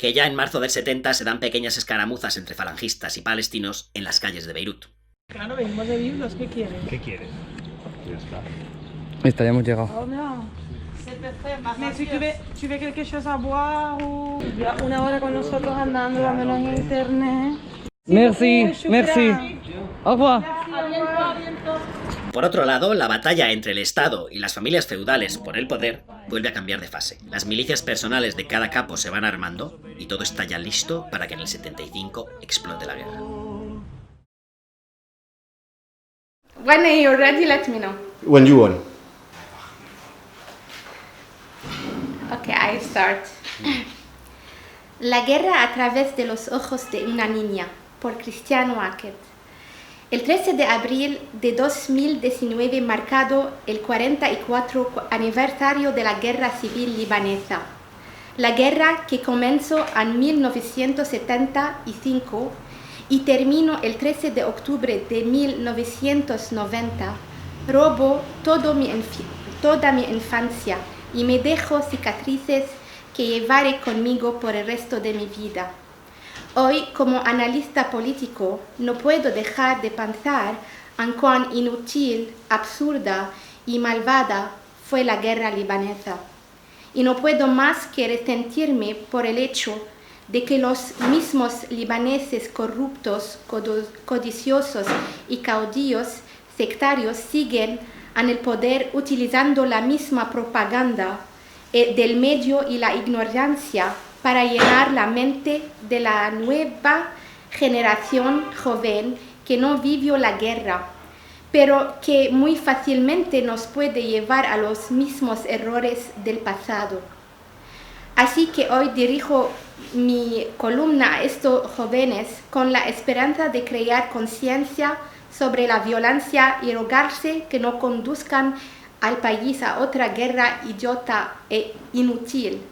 que ya en marzo del 70 se dan pequeñas escaramuzas entre falangistas y palestinos en las calles de Beirut. Claro, venimos de Beirut, ¿qué quieres? ¿Qué quieres? Ya está. Está, ya hemos llegado. Oh, no. Mais tu veux quelque chose à boire ou... Lleva una hora con nosotros andando, dándonos en internet. Merci, merci. Au revoir. Por otro lado, la batalla entre el Estado y las familias feudales por el poder vuelve a cambiar de fase. Las milicias personales de cada capo se van armando y todo está ya listo para que en el 75 explote la guerra. When you're ready, let me know. When you want. Okay, I start. La guerra a través de los ojos de una niña, por Cristiano Hackett. El 13 de abril de 2019 marcado el 44 aniversario de la Guerra Civil Libanesa. La guerra que comenzó en 1975 y terminó el 13 de octubre de 1990, robó toda mi infancia y me dejó cicatrices que llevaré conmigo por el resto de mi vida. Hoy, como analista político, no puedo dejar de pensar en cuán inútil, absurda y malvada fue la guerra libanesa. Y no puedo más que resentirme por el hecho de que los mismos libaneses corruptos, codiciosos y caudillos sectarios siguen en el poder utilizando la misma propaganda del medio y la ignorancia para llenar la mente de la nueva generación joven que no vivió la guerra, pero que muy fácilmente nos puede llevar a los mismos errores del pasado. Así que hoy dirijo mi columna a estos jóvenes con la esperanza de crear conciencia sobre la violencia y rogarse que no conduzcan al país a otra guerra idiota e inútil.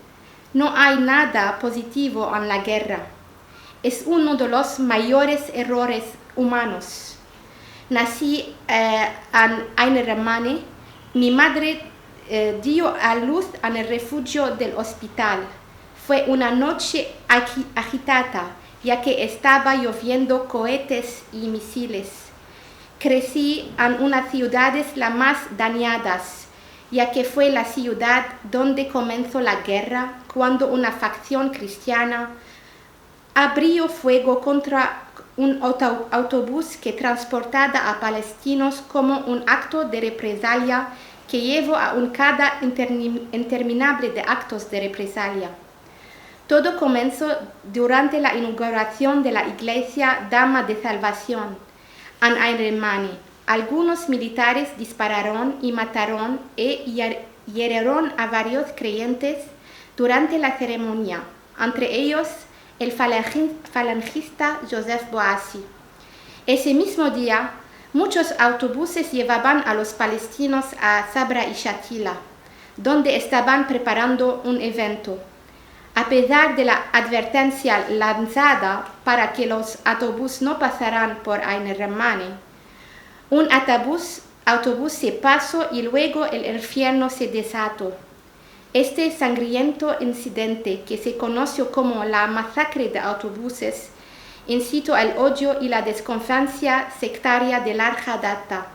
No hay nada positivo en la guerra. Es uno de los mayores errores humanos. Nací en Ain-Ramane. Mi madre dio a luz en el refugio del hospital. Fue una noche agitada, ya que estaba lloviendo cohetes y misiles. Crecí en unas ciudades las más dañadas, ya que fue la ciudad donde comenzó la guerra, cuando una facción cristiana abrió fuego contra un autobús que transportaba a palestinos como un acto de represalia que llevó a un cada interminable de actos de represalia. Todo comenzó durante la inauguración de la iglesia Dama de Salvación en Ain-Ramane. Algunos militares dispararon y mataron e hirieron a varios creyentes durante la ceremonia, entre ellos el falangista Joseph Bouassi. Ese mismo día, muchos autobuses llevaban a los palestinos a Sabra y Shatila, donde estaban preparando un evento. A pesar de la advertencia lanzada para que los autobuses no pasaran por Ain-Ramane, un autobús se pasó y luego el infierno se desató. Este sangriento incidente, que se conoció como la masacre de autobuses, incitó al odio y la desconfianza sectaria de larga data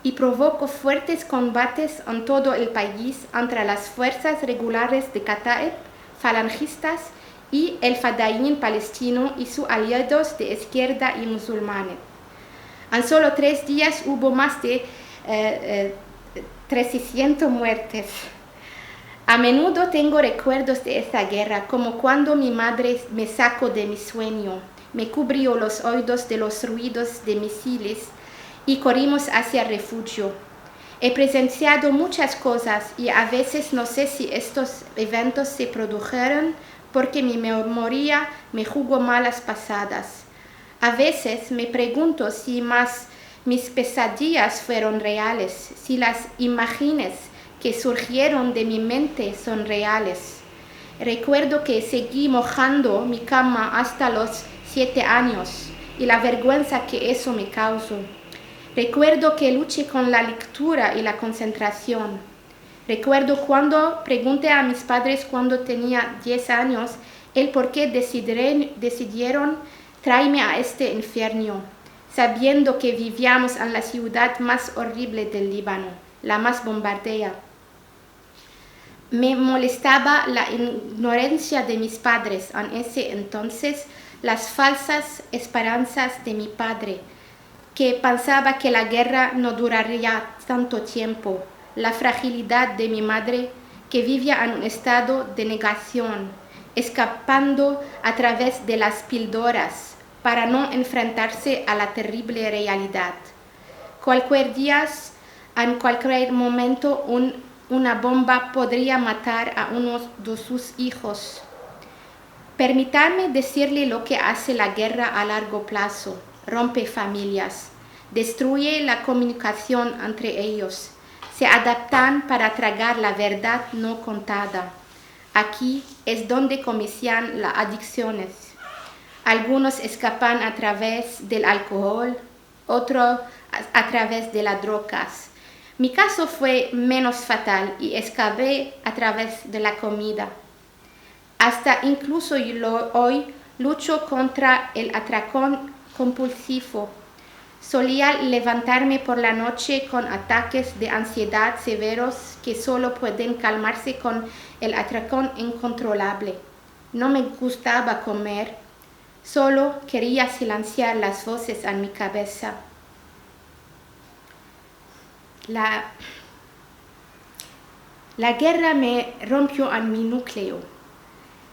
y provocó fuertes combates en todo el país entre las fuerzas regulares de Kataeb, falangistas, y el Fadaín palestino y sus aliados de izquierda y musulmanes. En solo 3 días hubo más de 300 muertes. A menudo tengo recuerdos de esta guerra, como cuando mi madre me sacó de mi sueño, me cubrió los oídos de los ruidos de misiles y corrimos hacia el refugio. He presenciado muchas cosas y a veces no sé si estos eventos se produjeron porque mi memoria me jugó malas pasadas. A veces me pregunto si mis pesadillas fueron reales, si las imágenes que surgieron de mi mente son reales. Recuerdo que seguí mojando mi cama hasta los 7 años y la vergüenza que eso me causó. Recuerdo que luché con la lectura y la concentración. Recuerdo cuando pregunté a mis padres cuando tenía 10 años el por qué decidieron traerme a este infierno, sabiendo que vivíamos en la ciudad más horrible del Líbano, la más bombardeada. Me molestaba la ignorancia de mis padres en ese entonces, las falsas esperanzas de mi padre, que pensaba que la guerra no duraría tanto tiempo, la fragilidad de mi madre, que vivía en un estado de negación, escapando a través de las píldoras para no enfrentarse a la terrible realidad. Cualquier día, en cualquier momento, una bomba podría matar a uno de sus hijos. Permítanme decirle lo que hace la guerra a largo plazo. Rompe familias, destruye la comunicación entre ellos, se adaptan para tragar la verdad no contada. Aquí es donde comienzan las adicciones. Algunos escapan a través del alcohol, otros a través de las drogas. Mi caso fue menos fatal y escapé a través de la comida. Hasta incluso hoy lucho contra el atracón compulsivo. Solía levantarme por la noche con ataques de ansiedad severos que solo pueden calmarse con el atracón incontrolable. No me gustaba comer, solo quería silenciar las voces en mi cabeza. La guerra me rompió en mi núcleo.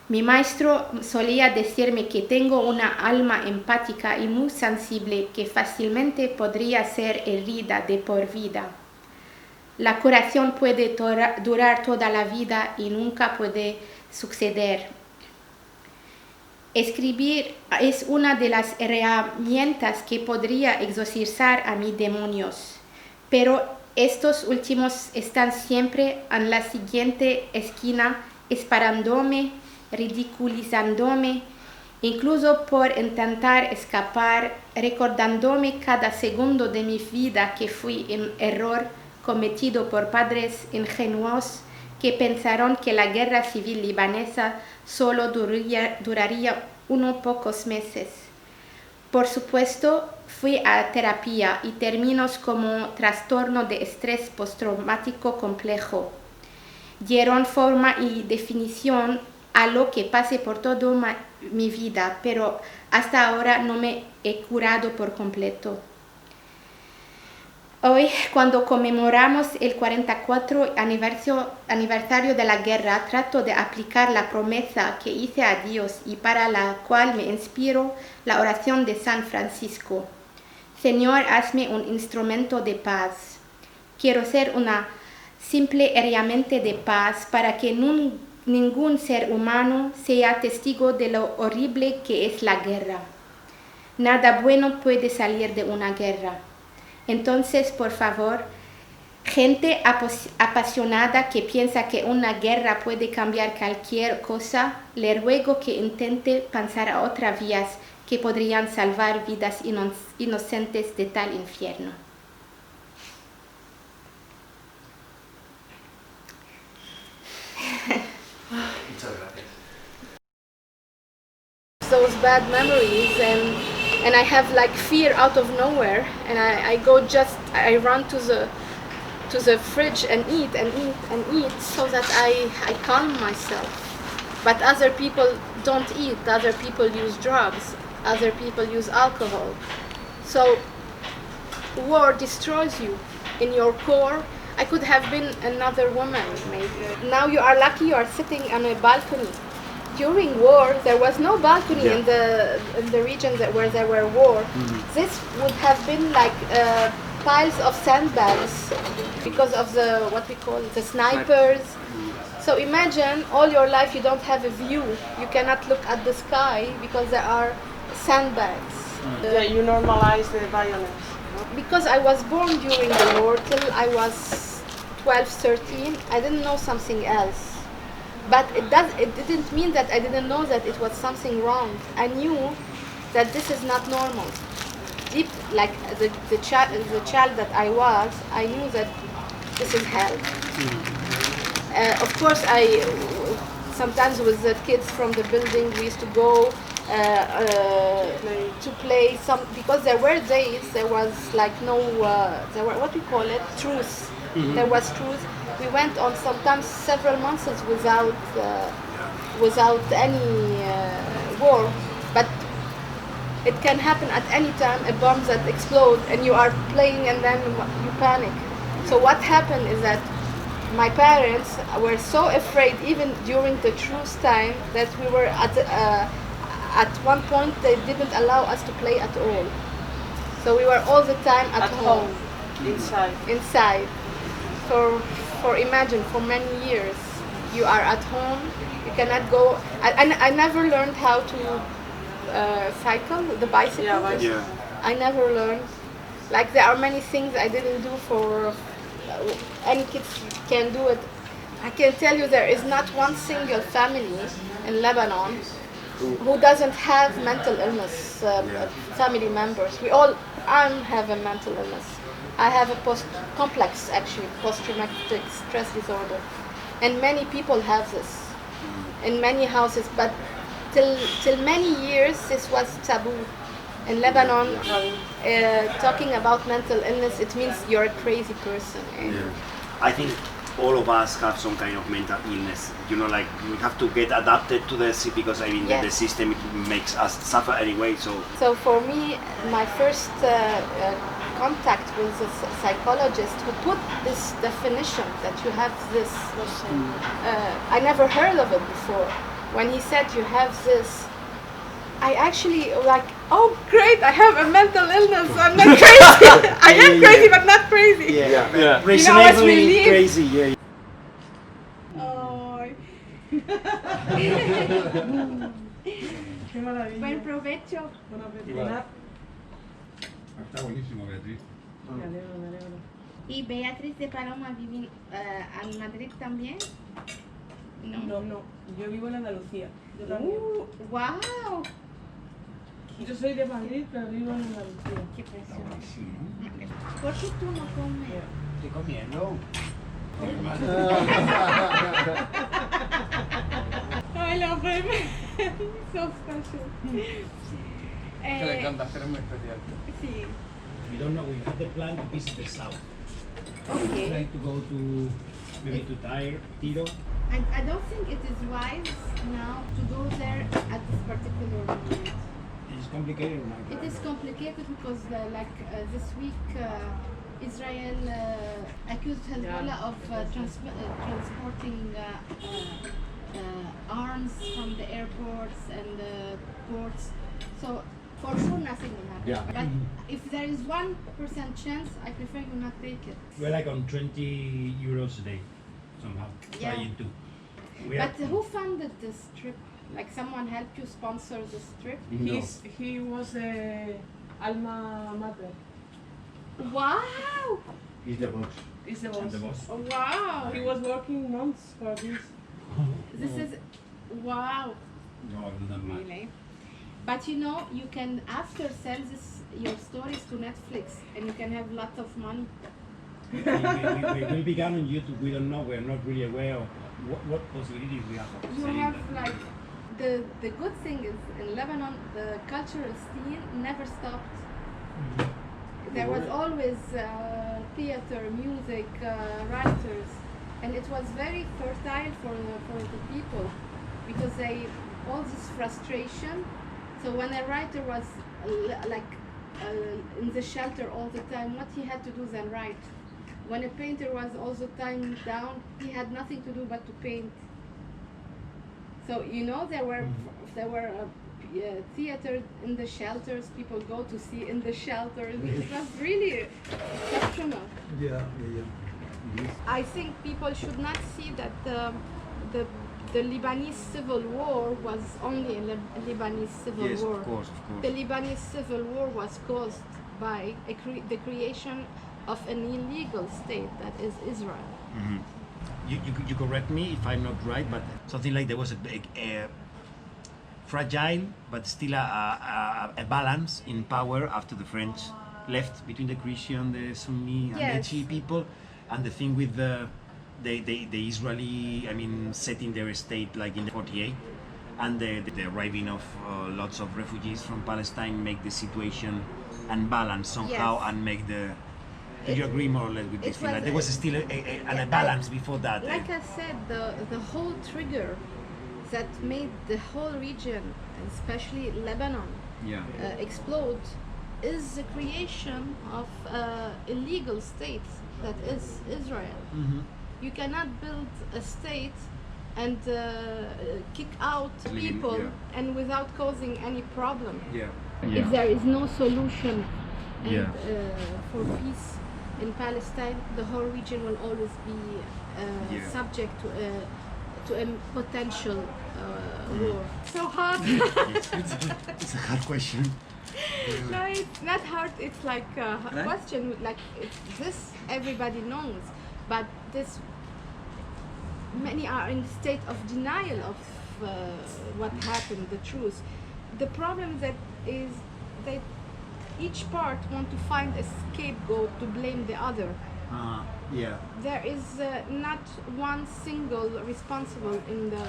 Mi maestro solía decirme que tengo una alma empática y muy sensible que fácilmente podría ser herida de por vida. La curación puede durar toda la vida y nunca puede suceder. Escribir es una de las herramientas que podría exorcizar a mis demonios, pero estos últimos están siempre en la siguiente esquina esperándome, ridiculizándome, incluso por intentar escapar, recordándome cada segundo de mi vida que fui un error cometido por padres ingenuos que pensaron que la guerra civil libanesa solo duraría unos pocos meses. Por supuesto, fui a terapia y terminos como trastorno de estrés postraumático complejo. Dieron forma y definición a lo que pasé por toda mi vida, pero hasta ahora no me he curado por completo. Hoy, cuando conmemoramos el 44 aniversario de la guerra, trato de aplicar la promesa que hice a Dios y para la cual me inspiro la oración de San Francisco. Señor, hazme un instrumento de paz. Quiero ser una simple herramienta de paz para que ningún ser humano sea testigo de lo horrible que es la guerra. Nada bueno puede salir de una guerra. Entonces, por favor, gente apasionada que piensa que una guerra puede cambiar cualquier cosa, le ruego que intente pensar a otras vías que podrían salvar vidas inocentes de tal infierno. Muchas gracias. Those bad memories and I have like fear out of nowhere, and I run to the fridge and eat so that I calm myself. But other people don't eat, other people use drugs, other people use alcohol. So war destroys you in your core. I could have been another woman maybe. Now you are lucky you are sitting on a balcony. During war, there was no balcony in the region where there were war. This would have been like piles of sandbags because of the snipers. So imagine all your life you don't have a view. You cannot look at the sky because there are sandbags. You normalize the violence. Because I was born during the war till I was 12, 13, I didn't know something else. But it didn't mean that I didn't know that it was something wrong. I knew that this is not normal. Deep, like the child that I was, I knew that this is hell. Of course, sometimes with the kids from the building, we used to go to play some, because there were days there was like no there were, what we call it, truce. There was truce. We went on sometimes several months without any war, but it can happen at any time, a bomb that explodes and you are playing and then you panic. So what happened is that my parents were so afraid, even during the truce time, that we were at one point they didn't allow us to play at all. So we were all the time at home. Inside. For imagine, for many years, you are at home, you cannot go. I never learned how to cycle, the bicycle. Yeah. I never learned. Like there are many things I didn't do for any kids can do it. I can tell you there is not one single family in Lebanon who doesn't have mental illness family members. We all have a mental illness. I have a post-traumatic stress disorder, and many people have this in many houses. But till many years, this was taboo in Lebanon. Talking about mental illness, it means you're a crazy person. I think all of us have some kind of mental illness. You know, like we have to get adapted to this because I mean the system makes us suffer anyway. So for me, my first contact with a psychologist who put this definition that you have this. I never heard of it before. When he said you have this, I actually like, oh great, I have a mental illness. I'm not crazy. I am crazy, but not crazy. Yeah. Reasonably crazy. Yeah. Oh. Qué maravilla. Buen provecho. Buen apetito. Está buenísimo, Beatriz. Me alegro. ¿Y Beatriz de Paloma vive en Madrid también? No. Yo vivo en Andalucía. Yo también. ¡Wow! Yo soy de Madrid, pero vivo en Andalucía. ¡Qué precioso! ¿Por qué tú no comes? Estoy comiendo. I love him. So special. Que le encanta hacer muy especial. Sí. We don't know. We have the plan to visit the south. Okay. Try to go to maybe to Territorio. I don't think it is wise now to go there at this particular moment. It's complicated. It is complicated because this week Israel accused Hezbollah of transporting arms from the airports and the ports. So for sure nothing will happen. Yeah. But if there is 1% chance, I prefer you not take it. We're like on 20 euros a day, somehow. Yeah. Trying to. But who funded this trip? Like someone helped you sponsor this trip? He was a alma mater. Wow! He's the boss. He's the boss. Wow! He was working months for this. This is wow. No, I've done that. Really? But you know, you can after sell your stories to Netflix and you can have lots of money. we will begin on YouTube. We don't know. We're not really aware of what possibilities we have of You selling have them. like the good thing is in Lebanon the cultural scene never stopped. There was always theater, music, writers, and it was very fertile for the people because they all this frustration. So when a writer was in the shelter all the time, what he had to do then write. When a painter was all the time down, he had nothing to do but to paint. So you know there were theater in the shelters. People go to see in the shelters. It was really exceptional. Yeah. I think people should not see that the Lebanese civil war was only a Lebanese civil Yes, war. of course. The Lebanese civil war was caused by the creation of an illegal state that is Israel. Mm-hmm. You correct me if I'm not right, but something like there was a fragile but still a balance in power after the French left between the Christian, the Sunni, and Yes. the Shiite people, and the thing with the the Israeli, I mean, setting their state like in 48, and the arriving of lots of refugees from Palestine make the situation unbalanced somehow, Yes. and make the. Do you agree more or less with this It thing? Like, was there was still a balance before that. Like I said, the whole trigger that made the whole region, especially Lebanon, Yeah. explode is the creation of illegal state that is Israel. Mm-hmm. You cannot build a state and kick out Living, people yeah. and without causing any problem. Yeah. If there is no solution and, Yeah. for peace in Palestine, the whole region will always be Yeah. subject to a potential war. So hard. It's a hard question. No, it's not hard. It's like a question. Like this, everybody knows, but this many are in state of denial of what happened, the truth. The problem that is that each part want to find a scapegoat to blame the other. Yeah. There is not one single responsible in the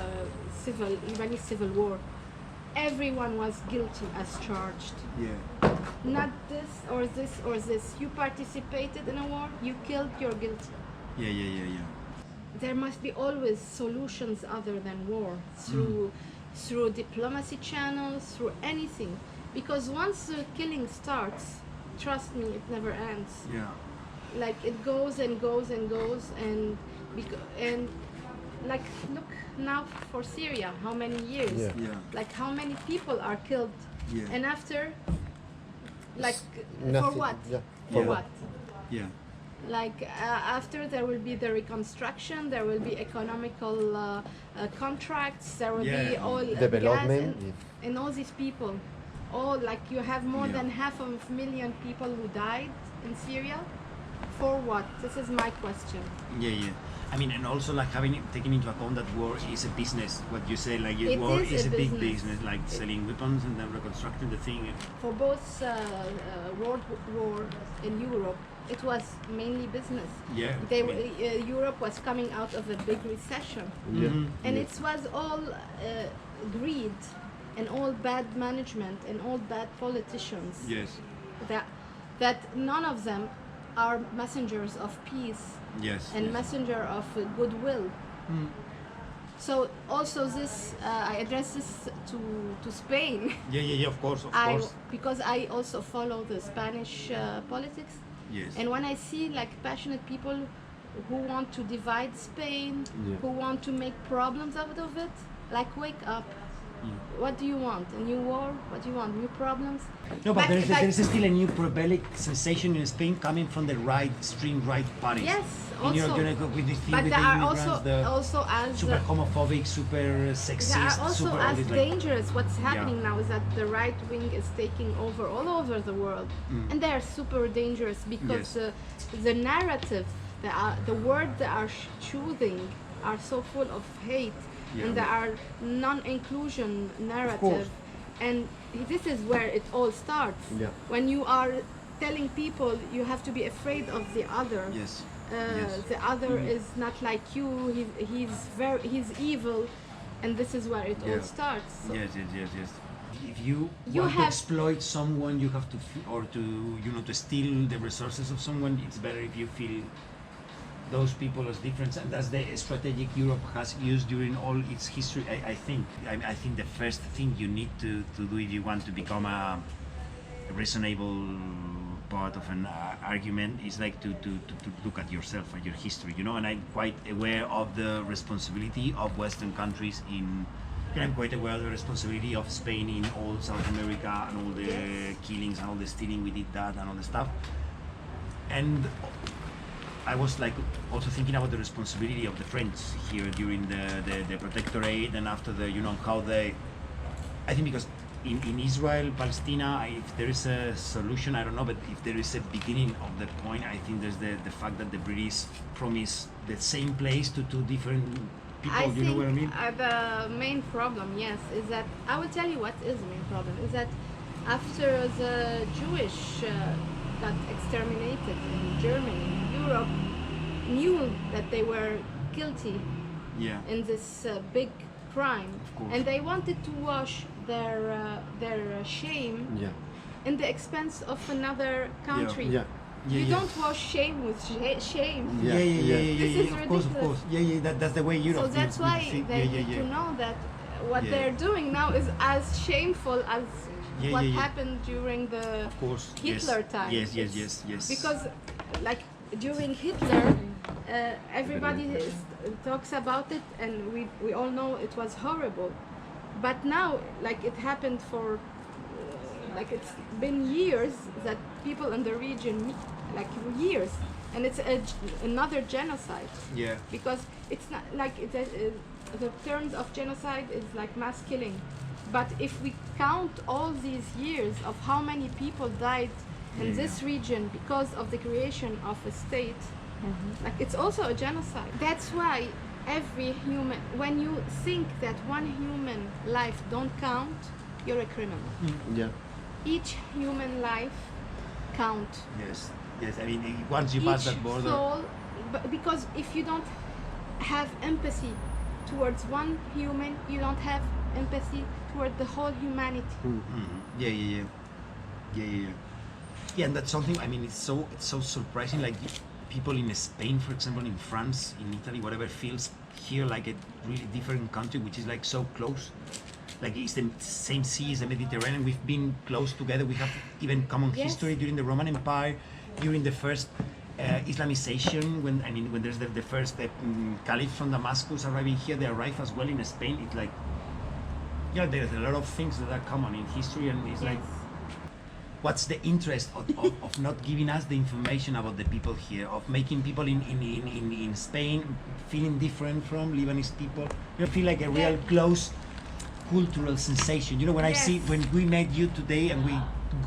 Lebanese civil war. Everyone was guilty as charged. Yeah. Not this or this or this. You participated in a war, you killed, you're guilty. Yeah. There must be always solutions other than war, through diplomacy channels, through anything. Because once the killing starts, trust me, it never ends. Yeah. Like it goes and goes and goes, and like look now for Syria, how many years? Yeah. Yeah. Like how many people are killed, Yeah. and after, like for Nothing. what? Yeah. For Yeah. what? Yeah. Like after there will be the reconstruction, there will be economical contracts, there will be Yeah. all Development, gas and all these people. All like you have more Yeah. than 500,000 people who died in Syria. For what? This is my question. Yeah. I mean, and also like taking into account that war is a business. What you say, like It war is is a a big business. business, like selling weapons and then reconstructing the thing. For both World War in Europe, it was mainly business. Yeah. They Europe was coming out of a big recession, and it was all greed and all bad management and all bad politicians. Yes. That none of them are messengers of peace Yes. and yes. messenger of goodwill. So also this, I address this to Spain. Yeah. Of course. Because I also follow the Spanish politics. Yes. And when I see like passionate people who want to divide Spain, Yeah. who want to make problems out of it, like wake up. What do you want? A new war? What do you want? New problems? No, but Back- there's still a new rebellic sensation in Spain coming from the extreme right parties. Yes, And you're also. gonna go with this thing But with there the are immigrants, also as super homophobic, super they are sexist, also super all as this, like, dangerous. What's happening now is that the right wing is taking over all over the world, and they are super dangerous because Yes. the narrative, the word they are choosing are so full of hate, and there are non-inclusion narrative, and this is where it all starts. Yeah. When you are telling people you have to be afraid of the other. Yes. Yes. The other is not like you. He's evil, and this is where it all Yeah. starts. So Yes. If you, You want to have- exploit someone, you have to, or to to steal the resources of someone. It's better if you feel those people as different, and that's the strategic Europe has used during all its history. I think. I think the first thing you need to do if you want to become a reasonable part of an argument is like to look at yourself and your history, and I'm quite aware of the responsibility of Western countries and I'm quite aware of the responsibility of Spain in all South America and all the killings and all the stealing we did that and all the stuff. And I was like also thinking about the responsibility of the French here during the protectorate and after how they, I think because in Israel, Palestine, if there is a solution, I don't know, but if there is a beginning of the point, I think there's the fact that the British promise the same place to two different people, I you know what I mean? think the main problem, yes, is that I will tell you what is the main problem is that after the Jewish got exterminated in Germany, Europe knew that they were guilty Yeah. in this big crime, course. and they wanted to wash their shame Yeah. in the expense of another country. Yeah. Yeah, You yeah. don't wash shame with shame. Yeah, yeah, yeah, yeah, This yeah, is of course, of ridiculous. course. Yeah, yeah, that's the way Europe So that's deals why with it. they Yeah, need yeah, to yeah. know that what Yeah. they're doing now is as shameful as Yeah, what yeah, yeah. happened during the Of course. Hitler yes. time. Yes, yes, yes, yes. Because like during Hitler, everybody talks about it, and we all know it was horrible. But now, like it happened for, like it's been years that people in the region, like years, and it's another genocide. Yeah. Because it's not like the terms of genocide is like mass killing. But if we count all these years of how many people died in this region because of the creation of a state, like it's also a genocide. That's why every human, when you think that one human life don't count, you're a criminal. Yeah. Each human life count. Yes, yes. I mean, once you pass Each that border. soul, because if you don't have empathy towards one human, you don't have empathy toward the whole humanity. Yeah, yeah, yeah, yeah, yeah, yeah. Yeah, and that's something. I mean, it's so surprising. Like people in Spain, for example, in France, in Italy, whatever, feels here like a really different country, which is like so close. Like it's the same sea, it's the Mediterranean. We've been close together. We have even common Yes. history during the Roman Empire, during the first Islamization. When there's the first caliph from Damascus arriving here, they arrive as well in Spain. It's like, yeah, there's a lot of things that are common in history, and it's like, what's the interest of not giving us the information about the people here, of making people in Spain feeling different from Lebanese people? You feel like a real close cultural sensation. You know, when I see, when we met you today and we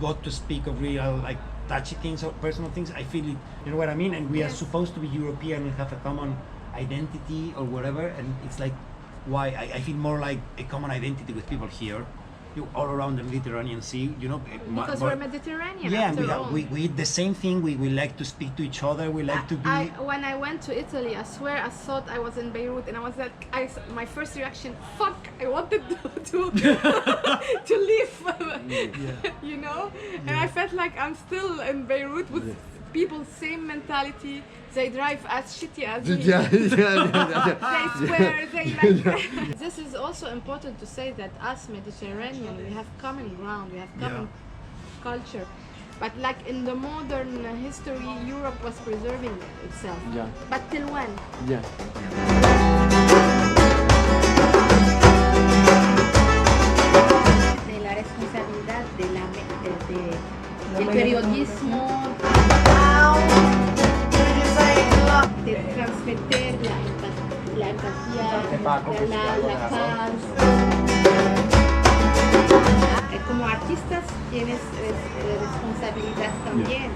got to speak of real, like, touchy things or personal things, I feel it, you know what I mean? And we are supposed to be European and have a common identity or whatever, and it's like, why? I feel more like a common identity with people here, all around the Mediterranean Sea, you know. Because we're Mediterranean. Yeah, after all. and we eat the same thing. We like to speak to each other. We like to be. When I went to Italy, I swear I thought I was in Beirut, and I was like, my first reaction, fuck, I wanted to to leave, you know, and I felt like I'm still in Beirut with people same mentality. They drive as shitty as me. They swear, they like. This is also important to say that us Mediterranean, we have common ground, we have common culture. But like in the modern history, Europe was preserving itself. Yeah. But till when? Yeah. De la responsabilidad del periodismo, de transmitir la empatía, la paz. Como artistas tienes responsabilidad también.